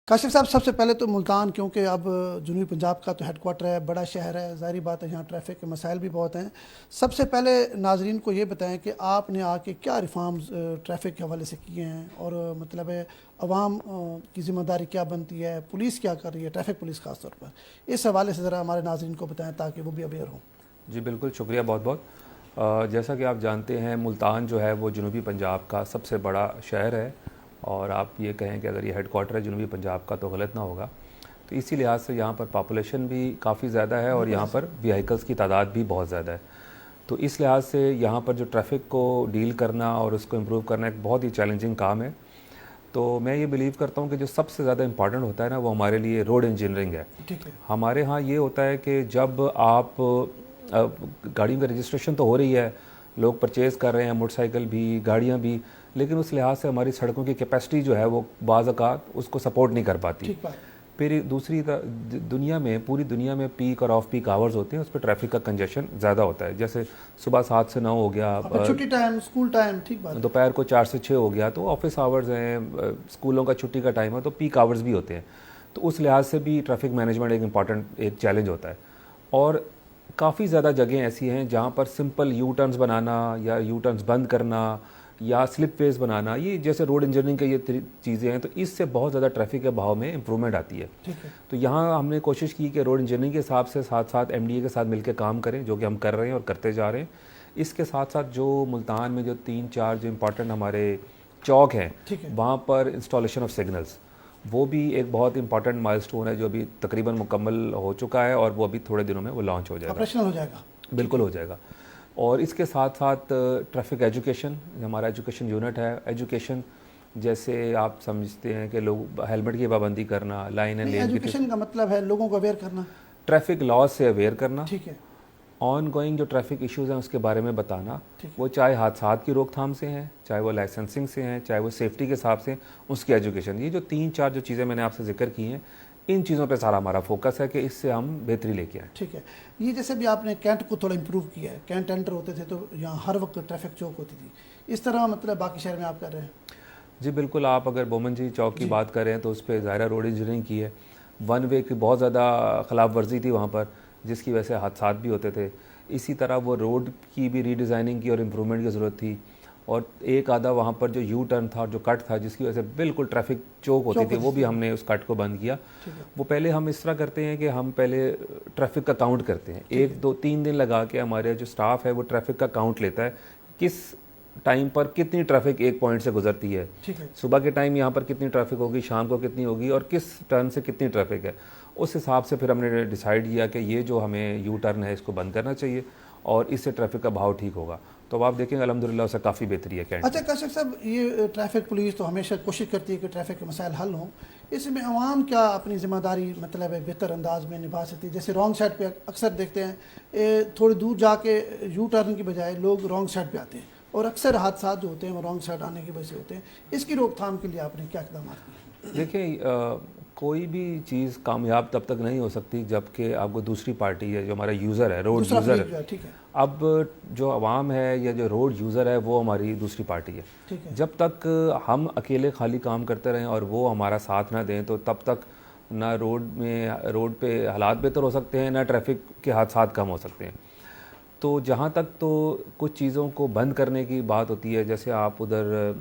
کاشف صاحب، سب سے پہلے تو ملتان، کیونکہ اب جنوبی پنجاب کا تو ہیڈ کوارٹر ہے، بڑا شہر ہے، ظاہری بات ہے یہاں ٹریفک کے مسائل بھی بہت ہیں۔ سب سے پہلے ناظرین کو یہ بتائیں کہ آپ نے آ کے کیا ریفارمز ٹریفک کے حوالے سے کیے ہیں، اور مطلب ہے عوام کی ذمہ داری کیا بنتی ہے، پولیس کیا کر رہی ہے، ٹریفک پولیس خاص طور پر، اس حوالے سے ذرا ہمارے ناظرین کو بتائیں تاکہ وہ بھی اویئر ہوں۔ جی بالکل، شکریہ بہت بہت۔ جیسا کہ آپ جانتے ہیں، ملتان جو ہے وہ جنوبی پنجاب کا سب سے بڑا شہر ہے، اور آپ یہ کہیں کہ اگر یہ ہیڈ کوارٹر ہے جنوبی پنجاب کا تو غلط نہ ہوگا۔ تو اسی لحاظ سے یہاں پر پاپولیشن بھی کافی زیادہ ہے، اور یہاں پر ویہیکلز کی تعداد بھی بہت زیادہ ہے۔ تو اس لحاظ سے یہاں پر جو ٹریفک کو ڈیل کرنا اور اس کو امپروو کرنا ایک بہت ہی چیلنجنگ کام ہے۔ تو میں یہ بلیو کرتا ہوں کہ جو سب سے زیادہ امپارٹنٹ ہوتا ہے نا، وہ ہمارے لیے روڈ انجینئرنگ ہے۔ ہمارے ہاں یہ ہوتا ہے کہ جب آپ گاڑیوں کا رجسٹریشن تو ہو رہی ہے، لوگ پرچیز کر رہے ہیں، موٹر سائیکل بھی، گاڑیاں بھی، لیکن اس لحاظ سے ہماری سڑکوں کی کیپیسٹی جو ہے وہ بعض اوقات اس کو سپورٹ نہیں کر پاتی۔ پھر دوسری دنیا میں، پوری دنیا میں پیک اور آف پیک آورز ہوتے ہیں، اس پہ ٹریفک کا کنجیشن زیادہ ہوتا ہے۔ جیسے صبح 7 سے 9 ہو گیا، چھٹی ٹائم، اسکول ٹائم، ٹھیک بات، دوپہر کو 4 سے 6 ہو گیا، تو آفس آورز ہیں، اسکولوں کا چھٹی کا ٹائم ہے، تو پیک آورز بھی ہوتے ہیں۔ تو اس لحاظ سے بھی ٹریفک مینجمنٹ ایک امپارٹنٹ ایک چیلنج ہوتا ہے۔ اور کافی زیادہ جگہیں ایسی ہیں جہاں پر سمپل یو ٹرنز بنانا یا یو ٹرنز بند کرنا یا سلپ ویز بنانا، یہ جیسے روڈ انجینئرنگ کے یہ چیزیں ہیں، تو اس سے بہت زیادہ ٹریفک کے بہاؤ میں امپرومنٹ آتی ہے۔ تو یہاں ہم نے کوشش کی کہ روڈ انجینئرنگ کے حساب سے ساتھ ساتھ ایم ڈی اے کے ساتھ مل کے کام کریں، جو کہ ہم کر رہے ہیں اور کرتے جا رہے ہیں۔ اس کے ساتھ ساتھ جو ملتان میں جو 3-4 جو امپارٹنٹ ہمارے چوک ہیں، وہاں پر انسٹالیشن آف سگنلز، وہ بھی ایک بہت امپارٹنٹ مائل سٹون ہے، جو ابھی تقریباً مکمل ہو چکا ہے، اور وہ ابھی تھوڑے دنوں میں وہ لانچ ہو جائے گا، آپریشنل ہو جائے گا، بالکل ہو جائے گا۔ اور اس کے ساتھ ساتھ ٹریفک ایجوکیشن، ہمارا ایجوکیشن یونٹ ہے۔ ایجوکیشن جیسے آپ سمجھتے ہیں کہ لوگ ہیلمٹ کی پابندی کرنا، لائن اینڈ لین کی، ایجوکیشن کا مطلب ہے لوگوں کو اویئر کرنا، ٹریفک لاز سے اویئر کرنا، ٹھیک ہے، آن گوئنگ جو ٹریفک ایشوز ہیں اس کے بارے میں بتانا، وہ چاہے حادثات کی روک تھام سے ہیں، چاہے وہ لائسنسنگ سے ہیں، چاہے وہ سیفٹی کے حساب سے، اس کی ایجوکیشن۔ یہ جو 3-4 جو چیزیں میں نے آپ سے ذکر کی ہیں، ان چیزوں پہ سارا ہمارا فوکس ہے کہ اس سے ہم بہتری لے کے آئیں۔ ٹھیک ہے۔ یہ جیسے بھی آپ نے کینٹ کو تھوڑا امپروو کیا ہے، کینٹ انٹر ہوتے تھے تو یہاں ہر وقت ٹریفک چوک ہوتی تھی، اس طرح مطلب باقی شہر میں آپ کر رہے ہیں؟ جی بالکل، آپ اگر بومن جی چوک کی بات کریں تو اس پہ ظاہرہ روڈ انجینئرنگ کی ہے، ون وے کی بہت زیادہ خلاف ورزی تھی وہاں پر، جس کی وجہ سے حادثات بھی ہوتے تھے۔ اسی طرح وہ روڈ کی بھی ری ڈیزائننگ کی اور امپرومنٹ کی ضرورت تھی، اور ایک آدھا وہاں پر جو یو ٹرن تھا اور جو کٹ تھا، جس کی وجہ سے بالکل ٹریفک چوک ہوتی تھی، وہ بھی ہم نے اس کٹ کو بند کیا۔ وہ پہلے ہم اس طرح کرتے ہیں کہ ہم پہلے ٹریفک کا کاؤنٹ کرتے ہیں، 1-2-3 دن لگا کے ہمارے جو سٹاف ہے وہ ٹریفک کا کاؤنٹ لیتا ہے، کس ٹائم پر کتنی ٹریفک ایک پوائنٹ سے گزرتی ہے، صبح کے ٹائم یہاں پر کتنی ٹریفک ہوگی، شام کو کتنی ہوگی، اور کس ٹرن سے کتنی ٹریفک ہے۔ اس حساب سے پھر ہم نے ڈیسائیڈ کیا کہ یہ جو ہمیں یو ٹرن ہے اس کو بند کرنا چاہیے، اور اس سے ٹریفک کا بہاؤ ٹھیک ہوگا۔ تو اب آپ دیکھیں الحمدللہ اسے کافی بہتری ہے۔ اچھا کاشف صاحب، یہ ٹریفک پولیس تو ہمیشہ کوشش کرتی ہے کہ ٹریفک کے مسائل حل ہوں، اس میں عوام کیا اپنی ذمہ داری مطلب ہے بہتر انداز میں نبھا سکتی ہے؟ جیسے رانگ سائڈ پہ اکثر دیکھتے ہیں تھوڑی دور جا کے یو ٹرن کی بجائے لوگ رانگ سائڈ پہ آتے ہیں، اور اکثر حادثات جو ہوتے ہیں وہ رانگ سائڈ آنے کی وجہ سے ہوتے ہیں، اس کی روک تھام کے لیے آپ نے کیا اقدامات کیے؟ دیکھیں، کوئی بھی چیز کامیاب تب تک نہیں ہو سکتی جب کہ آپ کو دوسری پارٹی ہے، جو ہمارا یوزر ہے، روڈ یوزر ہے، اب جو عوام ہے یا جو روڈ یوزر ہے وہ ہماری دوسری پارٹی ہے۔ جب تک ہم اکیلے خالی کام کرتے رہیں اور وہ ہمارا ساتھ نہ دیں تو تب تک نہ روڈ پہ حالات بہتر ہو سکتے ہیں، نہ ٹریفک کے حادثات کم ہو سکتے ہیں۔ تو جہاں تک تو کچھ چیزوں کو بند کرنے کی بات ہوتی ہے، جیسے آپ ادھر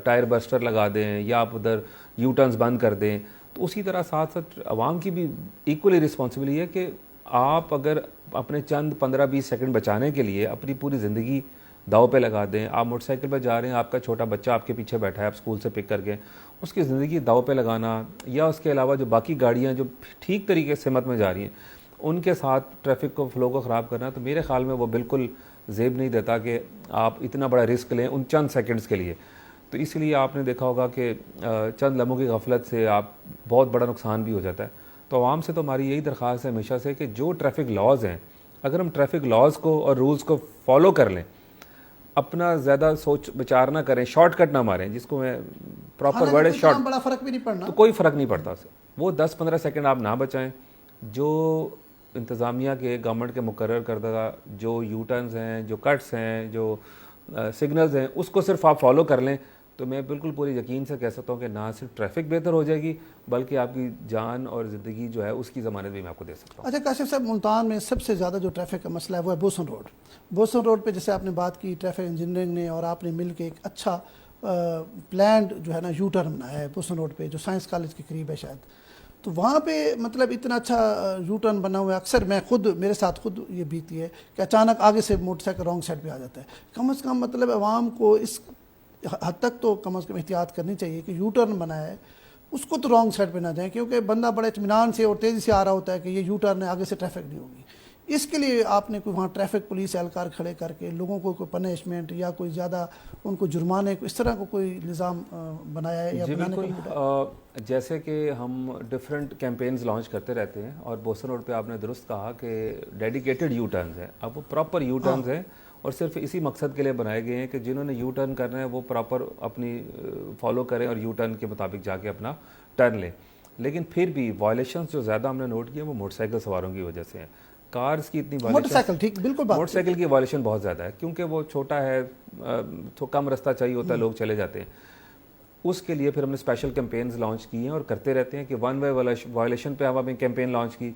ٹائر برسٹر لگا دیں یا آپ ادھر یو ٹرنز بند کر دیں، تو اسی طرح ساتھ ساتھ عوام کی بھی ایکولی رسپانسبلٹی ہے کہ آپ اگر اپنے چند 15-20 سیکنڈ بچانے کے لیے اپنی پوری زندگی داؤ پہ لگا دیں، آپ موٹر سائیکل پہ جا رہے ہیں، آپ کا چھوٹا بچہ آپ کے پیچھے بیٹھا ہے، آپ اسکول سے پک کر کے، اس کی زندگی داؤ پہ لگانا، یا اس کے علاوہ جو باقی گاڑیاں جو ٹھیک طریقے سے سمت میں جا رہی ہیں ان کے ساتھ ٹریفک کو فلو کو خراب کرنا، تو میرے خیال میں وہ بالکل زیب نہیں دیتا کہ آپ اتنا بڑا رسک لیں ان چند سیکنڈز کے لیے۔ تو اس لیے آپ نے دیکھا ہوگا کہ چند لمحوں کی غفلت سے آپ بہت بڑا نقصان بھی ہو جاتا ہے۔ تو عوام سے تو ہماری یہی درخواست ہے ہمیشہ سے کہ جو ٹریفک لاز ہیں، اگر ہم ٹریفک لاز کو اور رولز کو فالو کر لیں، اپنا زیادہ سوچ بچار نہ کریں، شارٹ کٹ نہ ماریں، جس کو میں پراپر ورڈ ہے شارٹ، بڑا فرق بھی نہیں پڑنا، تو کوئی فرق نہیں پڑتا اسے، وہ 10-15 سیکنڈ آپ نہ بچائیں۔ جو انتظامیہ کے، گورنمنٹ کے مقرر کردہ جو یو ٹرنز ہیں، جو کٹس ہیں، جو سگنلز ہیں، اس کو صرف آپ فالو کر لیں تو تو میں بالکل پوری یقین سے کہہ سکتا ہوں کہ نہ صرف ٹریفک بہتر ہو جائے گی بلکہ آپ کی جان اور زندگی جو ہے اس کی ضمانت بھی میں آپ کو دے سکتا ہوں. اچھا کاشف صاحب، ملتان میں سب سے زیادہ جو ٹریفک کا مسئلہ ہے وہ ہے بوسن روڈ. بوسن روڈ پہ جیسے آپ نے بات کی ٹریفک انجینئرنگ نے اور آپ نے مل کے ایک اچھا پلانڈ جو ہے نا یو ٹرن بنایا ہے بوسن روڈ پہ، جو سائنس کالج کے قریب ہے شاید. تو وہاں پہ مطلب اتنا اچھا یو ٹرن بنا ہوا ہے، اکثر میرے ساتھ خود یہ بیتی ہے کہ اچانک آگے سے موٹر سائیکل رانگ سائڈ پہ آ جاتا ہے. کم از کم مطلب عوام کو اس حد تک تو کم از کم احتیاط کرنی چاہیے کہ یو ٹرن بنایا ہے اس کو تو رانگ سائڈ پہ نہ جائیں، کیونکہ بندہ بڑے اطمینان سے اور تیزی سے آ رہا ہوتا ہے کہ یہ یو ٹرن ہے، آگے سے ٹریفک نہیں ہوگی. اس کے لیے آپ نے کوئی وہاں ٹریفک پولیس اہلکار کھڑے کر کے لوگوں کو کوئی پنشمنٹ یا کوئی زیادہ ان کو جرمانے کو اس طرح کو کوئی نظام بنایا ہے یا جی بنانے بالکل. جیسے کہ ہم ڈفرینٹ کیمپینز لانچ کرتے رہتے ہیں اور بوسن روڈ پہ آپ نے درست کہا کہ ڈیڈیکیٹڈ یو ٹرنز ہیں. اب وہ پراپر یو ٹرنز ہیں اور صرف اسی مقصد کے لیے بنائے گئے ہیں کہ جنہوں نے یو ٹرن کرنا ہے وہ پراپر اپنی فالو کریں اور یو ٹرن کے مطابق جا کے اپنا ٹرن لیں. لیکن پھر بھی وائلیشنز جو زیادہ ہم نے نوٹ کیے وہ موٹر سائیکل سواروں کی وجہ سے ہیں. کارز کی اتنی موٹر سائیکل ٹھیک بالکل بات، موٹر سائیکل کی وائلیشن بہت زیادہ ہے کیونکہ وہ چھوٹا ہے تو کم رستہ چاہیے ہوتا ہے، لوگ چلے جاتے ہیں. اس کے لیے پھر ہم نے اسپیشل کیمپینز لانچ کی ہیں اور کرتے رہتے ہیں کہ ون وے وائلیشن پہ ہم نے کیمپین لانچ کی،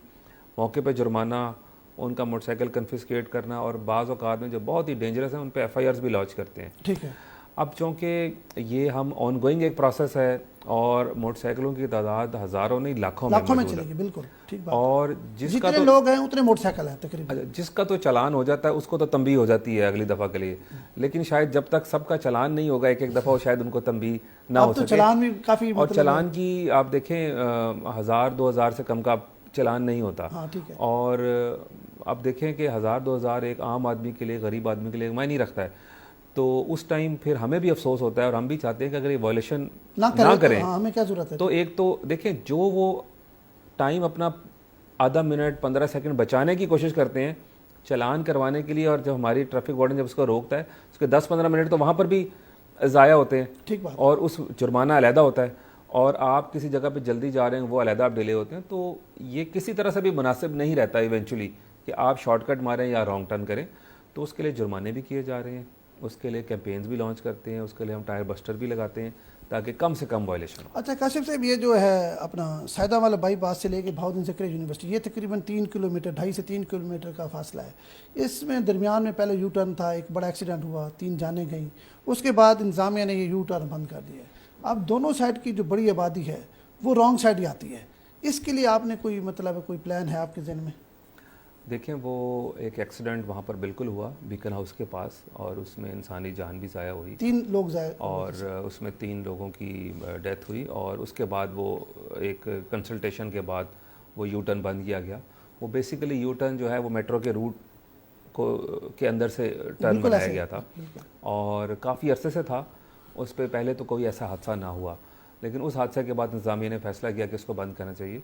موقع پہ جرمانہ، ان کا موٹر سائیکل کنفسکیٹ کرنا، اور بعض اوقات میں جو بہت ہی ڈینجرس ہیں ان پہ ایف آئی آرز بھی لانچ کرتے ہیں. ٹھیک ہے. اب چونکہ یہ ہم آن گوئنگ ایک پروسیس ہے اور موٹر سائیکلوں کی تعداد ہزاروں نہیں لاکھوں میں چلے گی. بالکل ٹھیک بات. اور جتنے لوگ ہیں اتنے موٹر سائیکل ہیں تقریباً. جس کا تو چلان ہو جاتا ہے اس کو تو تنبیہ ہو جاتی ہے اگلی دفعہ کے لیے، لیکن شاید جب تک سب کا چلان نہیں ہوگا ایک دفعہ شاید ان کو تنبیہ نہ ہو سکے. چلان بھی کافی اور چلان کی آپ دیکھیں 1000-2000 سے کم کا چلان نہیں ہوتا. اور اب دیکھیں کہ 1000-2000 ایک عام آدمی کے لیے، غریب آدمی کے لیے معنی رکھتا ہے. تو اس ٹائم پھر ہمیں بھی افسوس ہوتا ہے اور ہم بھی چاہتے ہیں کہ اگر یہ وائلیشن نہ کریں ہمیں کیا ضرورت ہے. تو ایک تو دیکھیں جو وہ ٹائم اپنا آدھا منٹ 15 سیکنڈ بچانے کی کوشش کرتے ہیں چلان کروانے کے لیے، اور جب ہماری ٹریفک وارڈن جب اس کو روکتا ہے اس کے 10-15 منٹ تو وہاں پر بھی ضائع ہوتے ہیں. ٹھیک بات. اور اس جرمانہ علیحدہ ہوتا ہے اور آپ کسی جگہ پہ جلدی جا رہے ہیں وہ علیحدہ آپ ڈیلے ہوتے ہیں. تو یہ کسی طرح سے بھی مناسب نہیں رہتا ایونچولی کہ آپ شارٹ کٹ ماریں یا رانگ ٹرن کریں. تو اس کے لیے جرمانے بھی کیے جا رہے ہیں، اس کے لیے کیمپینز بھی لانچ کرتے ہیں، اس کے لیے ہم ٹائر بسٹر بھی لگاتے ہیں تاکہ کم سے کم وائلیشن ہو. اچھا کاشف صاحب، یہ جو ہے اپنا سیدہ والا بائی پاس سے لے کے بہاؤالدین زکریا یونیورسٹی، یہ تقریباً 3 کلومیٹر 2.5 سے 3 کلومیٹر کا فاصلہ ہے. اس میں درمیان میں پہلے یو ٹرن تھا، ایک بڑا ایکسیڈنٹ ہوا، 3 جانیں گئیں. اس کے بعد انتظامیہ نے یہ یو ٹرن بند کر دیا ہے. اب دونوں سائڈ کی جو بڑی آبادی ہے وہ رانگ سائڈ ہی آتی ہے. اس کے لیے آپ نے کوئی کوئی پلان ہے آپ کے ذہن میں؟ دیکھیں وہ ایک ایکسیڈنٹ وہاں پر بالکل ہوا بیکن ہاؤس کے پاس، اور اس میں انسانی جان بھی ضائع ہوئی، 3 لوگ ضائع، اور اس میں 3 لوگوں کی ڈیتھ ہوئی. اور اس کے بعد وہ ایک کنسلٹیشن کے بعد وہ یو ٹرن بند کیا گیا. وہ بیسیکلی یو ٹرن جو ہے وہ میٹرو کے روٹ کے اندر سے ٹرن بنایا گیا تھا اور کافی عرصے سے تھا. اس پہ پہلے تو کوئی ایسا حادثہ نہ ہوا، لیکن اس حادثے کے بعد انتظامیہ نے فیصلہ کیا کہ اس کو بند کرنا چاہیے.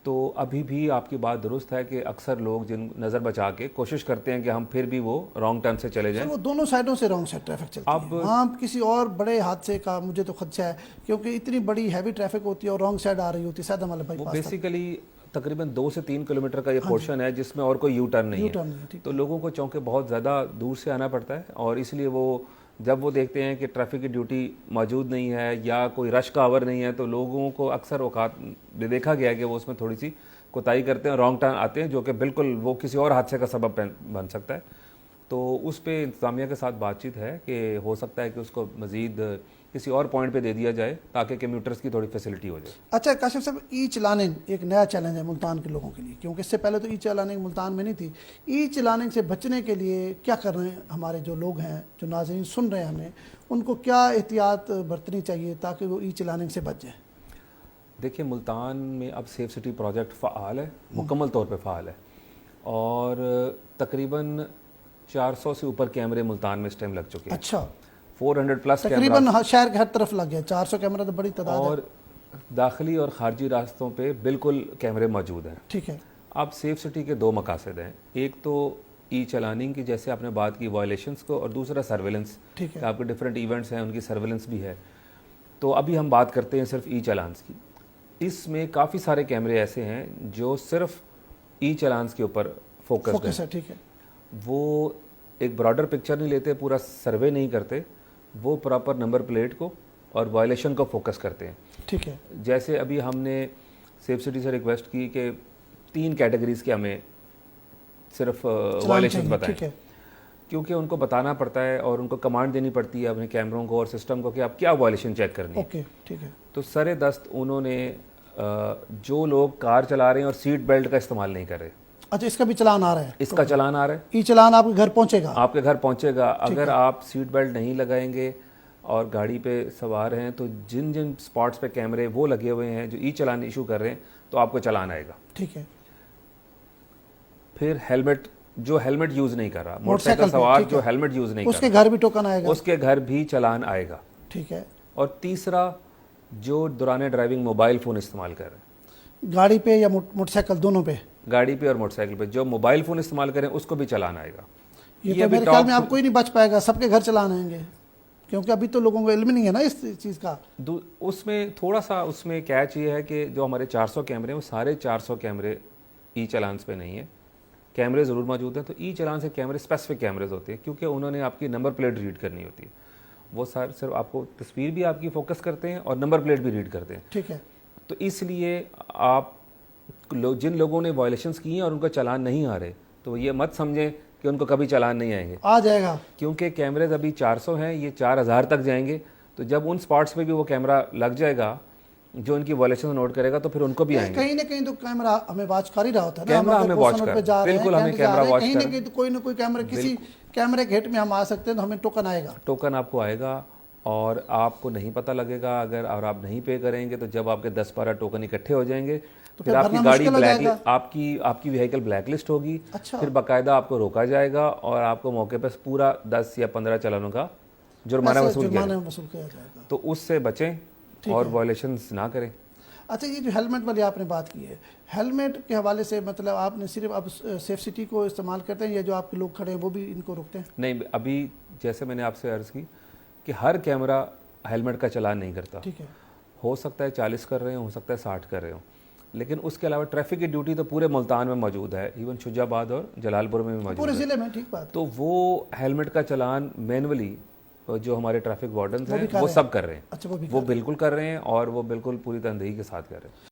تو ابھی بھی آپ کی بات درست ہے کہ اکثر لوگ جن نظر بچا کے کوشش کرتے ہیں کہ ہم پھر بھی وہ رانگ ٹرن سے چلے جائیں. وہ دونوں سائڈوں سے رانگ سائڈ ٹریفک چلتی ہے. ہاں کسی اور بڑے حادثے کا مجھے تو خدشہ ہے کیونکہ اتنی بڑی ہیوی ٹریفک ہوتی ہے اور رانگ سائڈ آ رہی ہوتی ہے سیدہ والا بائی پاس. بیسیکلی تقریباً 2 سے 3 کلومیٹر کا یہ پورشن ہے جس میں اور کوئی یو ٹرن نہیں ہے. تو لوگوں کو چونکہ بہت زیادہ دور سے آنا پڑتا ہے اور اس لیے وہ جب وہ دیکھتے ہیں کہ ٹریفک کی ڈیوٹی موجود نہیں ہے یا کوئی رش کا آور نہیں ہے تو لوگوں کو اکثر اوقات دیکھا گیا ہے کہ وہ اس میں تھوڑی سی کوتاہی کرتے ہیں، رانگ ٹرن آتے ہیں جو کہ بالکل وہ کسی اور حادثے کا سبب بن سکتا ہے. تو اس پہ انتظامیہ کے ساتھ بات چیت ہے کہ ہو سکتا ہے کہ اس کو مزید کسی اور پوائنٹ پہ دے دیا جائے تاکہ کمیوٹرز کی تھوڑی فیسلٹی ہو جائے. اچھا کاشف صاحب، ای چلاننگ ایک نیا چیلنج ہے ملتان کے لوگوں کے لیے، کیونکہ اس سے پہلے تو ای چلاننگ ملتان میں نہیں تھی. ای چلاننگ سے بچنے کے لیے کیا کر رہے ہیں ہمارے جو لوگ ہیں، جو ناظرین سن رہے ہیں ہمیں، ان کو کیا احتیاط برتنی چاہیے تاکہ وہ ای چلاننگ سے بچ جائیں؟ دیکھیں ملتان میں اب سیف سٹی پروجیکٹ فعال ہے، مکمل طور پہ فعال ہے، اور تقریباً 400 سے اوپر کیمرے ملتان میں اس ٹائم لگ چکے ہیں. اچھا 400 پلس تقریباً شہر کے ہر طرف لگ گیا. 400 کیمرہ تو بڑی تعداد ہے. اور داخلی اور خارجی راستوں پہ بالکل کیمرے موجود ہیں. ٹھیک ہے. اب سیف سٹی کے 2 مقاصد ہیں، ایک تو ای چلاننگ کی جیسے آپ نے بات کی وائلیشنز کو، اور دوسرا سرویلنس. ٹھیک ہے. آپ کے ڈفرینٹ ایونٹس ہیں ان کی سرویلنس بھی ہے. تو ابھی ہم بات کرتے ہیں صرف ای چلانس کی. اس میں کافی سارے کیمرے ایسے ہیں جو صرف ای چلانس کے اوپر فوکس ہے. ٹھیک ہے. وہ ایک براڈر پکچر نہیں لیتے، پورا سروے نہیں کرتے، وہ پراپر نمبر پلیٹ کو اور وائلیشن کو فوکس کرتے ہیں. ٹھیک ہے. جیسے ابھی ہم نے سیف سٹی سے ریکویسٹ کی کہ 3 کیٹیگریز کے ہمیں صرف وائلیشن بتائیں, کیونکہ ان کو بتانا پڑتا ہے اور ان کو کمانڈ دینی پڑتی ہے اپنے کیمروں کو اور سسٹم کو کہ آپ کیا وائلیشن چیک کرنی ہے. ٹھیک ہے. تو سر دست انہوں نے جو لوگ کار چلا رہے ہیں اور سیٹ بیلٹ کا استعمال نہیں کر رہے. اچھا, اس کا بھی چلان آ رہا ہے؟ اس کا چلان آ رہا ہے. ای چلان آپ کے گھر پہنچے گا؟ آپ کے گھر پہنچے گا. اگر آپ سیٹ بیلٹ نہیں لگائیں گے اور گاڑی پہ سوار ہیں تو جن جن سپاٹس پہ کیمرے وہ لگے ہوئے ہیں جو ای چلان ایشو کر رہے ہیں تو آپ کو چلان آئے گا. ٹھیک ہے. پھر ہیلمٹ, جو ہیلمٹ یوز نہیں کر رہا, موٹر سائیکل سوار جو ہیلمٹ یوز نہیں کر رہا, اس کے گھر بھی ٹوکن آئے گا, اس کے گھر بھی چلان آئے گا. ٹھیک ہے. اور تیسرا, جو دوران ڈرائیونگ موبائل فون استعمال کر رہے ہیں, گاڑی پہ یا موٹر سائیکل دونوں پہ, گاڑی پہ اور موٹر سائیکل پہ جو موبائل فون استعمال کریں اس کو بھی چلان آئے گا. یہ تو میرے خیال میں آپ کوئی نہیں بچ پائے گا, سب کے گھر چلان آئیں گے, کیونکہ ابھی تو لوگوں کو علم نہیں ہے نا اس چیز کا. اس میں تھوڑا سا اس میں کیچ یہ ہے کہ جو ہمارے 400 کیمرے ہیں وہ سارے 400 کیمرے ای چلانس پہ نہیں ہیں. کیمرے ضرور موجود ہیں, تو ای چلان سے کیمرے اسپیسیفک کیمرز ہوتے ہیں کیونکہ انہوں نے آپ کی نمبر پلیٹ ریڈ کرنی ہوتی ہے. وہ صرف آپ کو تصویر بھی آپ کی فوکس کرتے ہیں اور نمبر پلیٹ بھی ریڈ کرتے ہیں. ٹھیک ہے. تو اس لیے آپ جن لوگوں نے وائلیشنس کی ہیں اور ان کو چلان نہیں آ رہے تو یہ مت سمجھیں کہ ان کو کبھی چلان نہیں آئیں گے. آ جائے گا, کیونکہ کیمرز ابھی 400 ہیں, یہ 4000 تک جائیں گے. تو جب ان سپاٹس پہ بھی وہ کیمرہ لگ جائے گا جو ان کی وائلیشن نوٹ کرے گا تو پھر ان کو بھی آئیں گے. کہیں نہ کہیں تو کیمرہ ہمیں واچ کر ہی رہا ہوتا ہے نا, کیمرہ ہمیں واچ کر, بالکل ہمیں کیمرہ واچ کر, کہیں نہ کہیں تو کوئی نہ کوئی کیمرہ, کسی کیمرے کے ہٹ میں ہم آ سکتے ہیں تو ہمیں ٹوکن آئے گا. ٹوکن آپ کو آئے گا اور آپ کو نہیں پتہ لگے گا اگر, اور آپ نہیں پے کریں گے تو جب آپ کے 10-12 ٹوکن اکٹھے ہو جائیں گے پھر آپ کی گاڑی آپ کی وہیکل بلیک لسٹ ہوگی. پھر باقاعدہ آپ کو روکا جائے گا اور آپ کو موقع پہ پورا 10 یا 15 چلانوں کا جرمانہ وصول کیا جائے گا. تو اس سے بچیں اور وائلیشنز نہ کریں. اچھا, یہ جو ہیلمٹ والی آپ نے بات کی ہے, ہیلمٹ کے حوالے سے مطلب آپ نے صرف اب سیف سٹی کو استعمال کرتے ہیں یا جو آپ کے لوگ کھڑے ہیں وہ بھی ان کو روکتے ہیں؟ نہیں, ابھی جیسے میں نے آپ سے عرض کی کہ ہر کیمرہ ہیلمٹ کا چلان نہیں کرتا. ٹھیک ہے. ہو سکتا ہے 40 کر رہے ہوں, ہو سکتا ہے 60 کر رہے ہوں, لیکن اس کے علاوہ ٹریفک کی ڈیوٹی تو پورے ملتان میں موجود ہے, ایون شجاع آباد اور جلال پور میں بھی موجود ہے, پورے ضلع میں. ٹھیک بات. تو وہ ہیلمٹ کا چلان مینولی جو ہمارے ٹریفک وارڈنز ہیں وہ سب کر رہے ہیں. اچھا, وہ بالکل کر رہے ہیں اور وہ بالکل پوری تندہی کے ساتھ کر رہے ہیں.